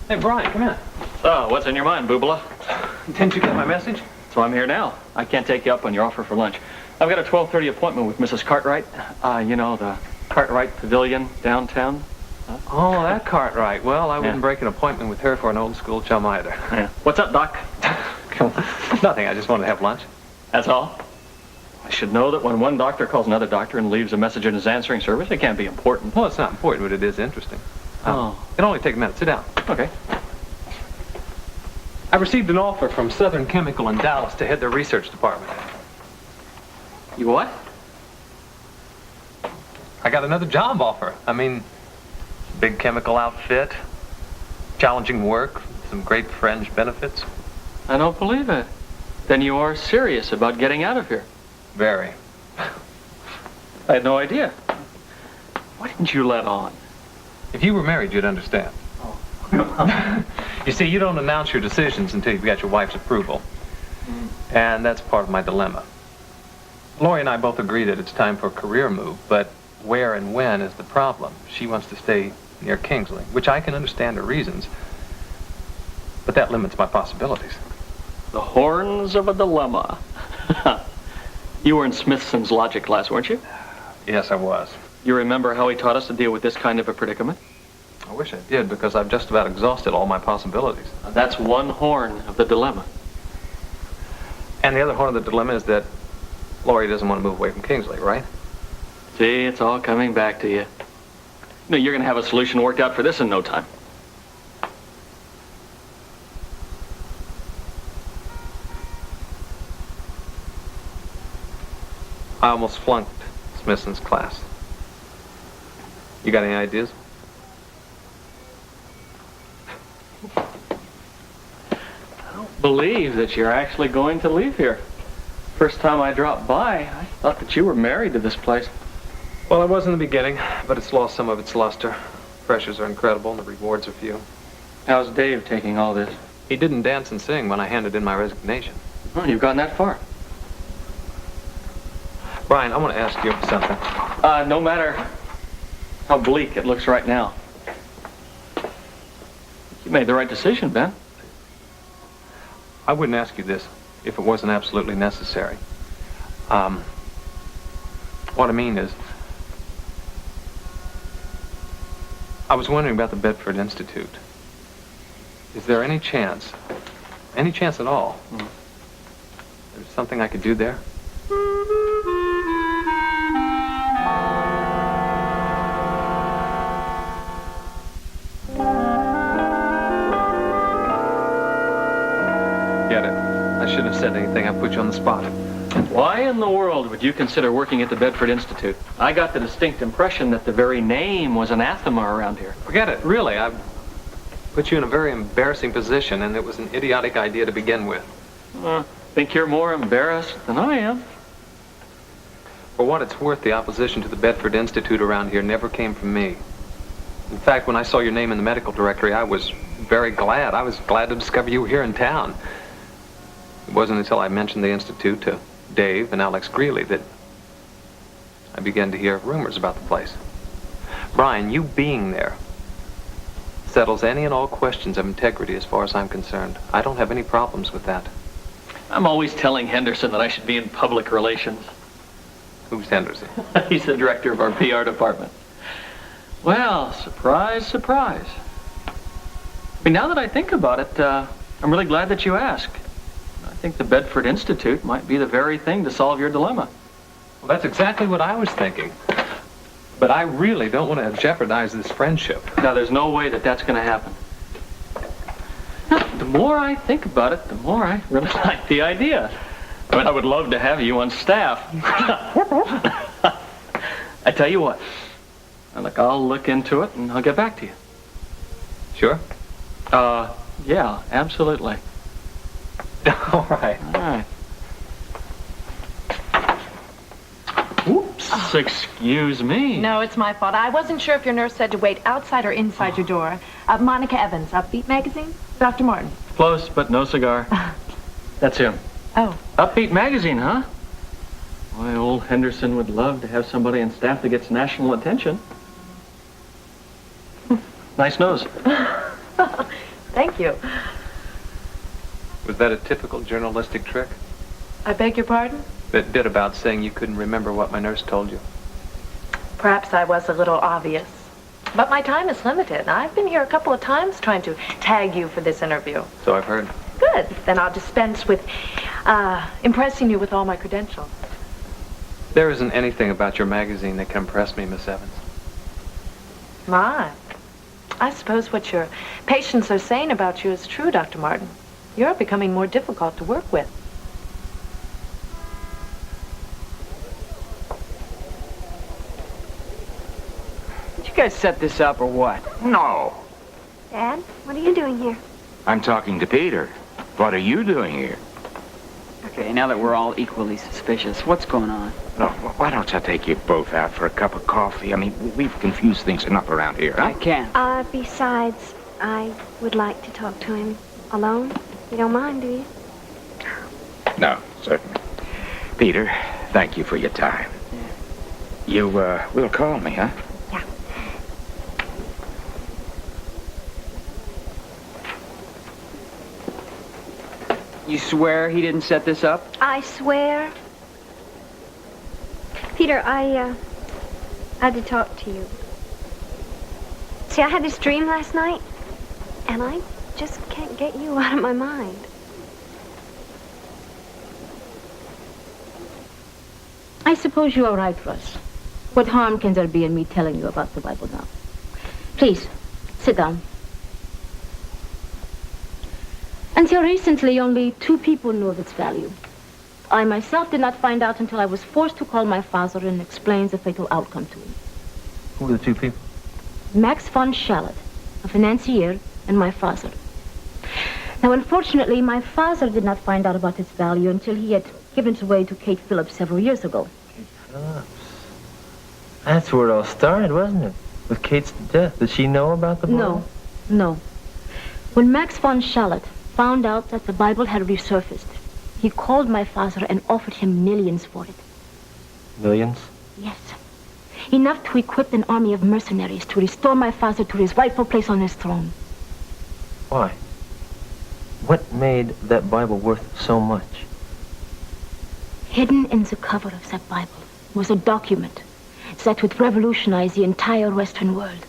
Hey, Brian, come in. So, what's in your mind, Boobala? Didn't you get my message? So I'm here now. I can't take you up on your offer for lunch. I've got a 12:30 appointment with Mrs. Cartwright. You know, the Cartwright Pavilion downtown. Oh, that Cartwright. Well, I wouldn't break an appointment with her for an old school chum either. Yeah. What's up, Doc? Nothing. I just wanted to have lunch. That's all? I should know that when one doctor calls another doctor and leaves a message in his answering service, it can't be important. Well, it's not important, but it is interesting. Oh. It'll only take a minute. Sit down. Okay. I received an offer from Southern Chemical in Dallas to head their research department. You what? I got another job offer. I mean, big chemical outfit, challenging work, some great fringe benefits. I don't believe it. Then you are serious about getting out of here. Very. I had no idea. Why didn't you let on? If you were married, you'd understand. Oh. You see, you don't announce your decisions until you've got your wife's approval. And that's part of my dilemma. Lori and I both agree that it's time for a career move, but where and when is the problem. She wants to stay near Kingsley, which I can understand her reasons, but that limits my possibilities. The horns of a dilemma. You were in Smithson's logic class, weren't you? Yes, I was. You remember how he taught us to deal with this kind of a predicament? I wish I did, because I've just about exhausted all my possibilities. That's one horn of the dilemma. And the other horn of the dilemma is that Lori doesn't want to move away from Kingsley, right? See, it's all coming back to you. No, you're going to have a solution worked out for this in no time. I almost flunked Smithson's class. You got any ideas? I don't believe that you're actually going to leave here. First time I dropped by, I thought that you were married to this place. Well, I was in the beginning, but it's lost some of its luster. Pressures are incredible and the rewards are few. How's Dave taking all this? He didn't dance and sing when I handed in my resignation. Oh, you've gotten that far. Brian, I want to ask you something. No matter how bleak it looks right now. You made the right decision, Ben. I wouldn't ask you this if it wasn't absolutely necessary. What I mean is, I was wondering about the Bedford Institute. Is there any chance at all, there's something I could do there? Get it. I shouldn't have said anything. I put you on the spot. Why in the world would you consider working at the Bedford Institute? I got the distinct impression that the very name was anathema around here. Forget it. Really, I've put you in a very embarrassing position, and it was an idiotic idea to begin with. Think you're more embarrassed than I am. For what it's worth, the opposition to the Bedford Institute around here never came from me. In fact, when I saw your name in the medical directory, I was very glad. I was glad to discover you were here in town. It wasn't until I mentioned the Institute to Dave and Alex Greeley that I began to hear rumors about the place. Brian, you being there settles any and all questions of integrity as far as I'm concerned. I don't have any problems with that. I'm always telling Henderson that I should be in public relations. Who's Henderson? He's the director of our PR department. Well, surprise, surprise. I mean, now that I think about it, I'm really glad that you asked. I think the Bedford Institute might be the very thing to solve your dilemma. Well, that's exactly what I was thinking. But I really don't want to jeopardize this friendship. Now, there's no way that that's going to happen. The more I think about it, the more I really like the idea. I mean, I would love to have you on staff. I tell you what. Look, I'll look into it and I'll get back to you. Sure? Yeah, absolutely. All right. All right. Oops, excuse me. No, it's my fault. I wasn't sure if your nurse said to wait outside or inside your door. Monica Evans, Upbeat Magazine. Dr. Martin. Close, but no cigar. That's him. Oh. Upbeat Magazine, huh? Why, old Henderson would love to have somebody on staff that gets national attention. Nice nose. Thank you. Was that a typical journalistic trick? I beg your pardon? That bit about saying you couldn't remember what my nurse told you. Perhaps I was a little obvious. But my time is limited. I've been here a couple of times trying to tag you for this interview. So I've heard. Good. Then I'll dispense with impressing you with all my credentials. There isn't anything about your magazine that can impress me, Miss Evans. My. I suppose what your patients are saying about you is true, Dr. Martin. You're becoming more difficult to work with. Did you guys set this up or what? No. Dad, what are you doing here? I'm talking to Peter. What are you doing here? Okay, now that we're all equally suspicious, what's going on? No, why don't I take you both out for a cup of coffee? I mean, we've confused things enough around here, huh? I can't. Besides, I would like to talk to him alone. You don't mind, do you? No, certainly. Peter, thank you for your time. You, will call me, huh? Yeah. You swear he didn't set this up? I swear. Peter, I had to talk to you. See, I had this dream last night, and I just can't get you out of my mind. I suppose you are right, Russ. What harm can there be in me telling you about the Bible now? Please, sit down. Until recently, only 2 people knew of its value. I myself did not find out until I was forced to call my father and explain the fatal outcome to him. Who were the 2 people? Max von Schallert, a financier, and my father. Now, unfortunately, my father did not find out about its value until he had given it away to Kate Phillips several years ago. Kate Phillips. That's where it all started, wasn't it? With Kate's death. Did she know about the Bible? No. When Max von Schallert found out that the Bible had resurfaced, he called my father and offered him millions for it. Millions? Yes. Enough to equip an army of mercenaries to restore my father to his rightful place on his throne. Why? What made that Bible worth so much? Hidden in the cover of that Bible was a document that would revolutionize the entire Western world.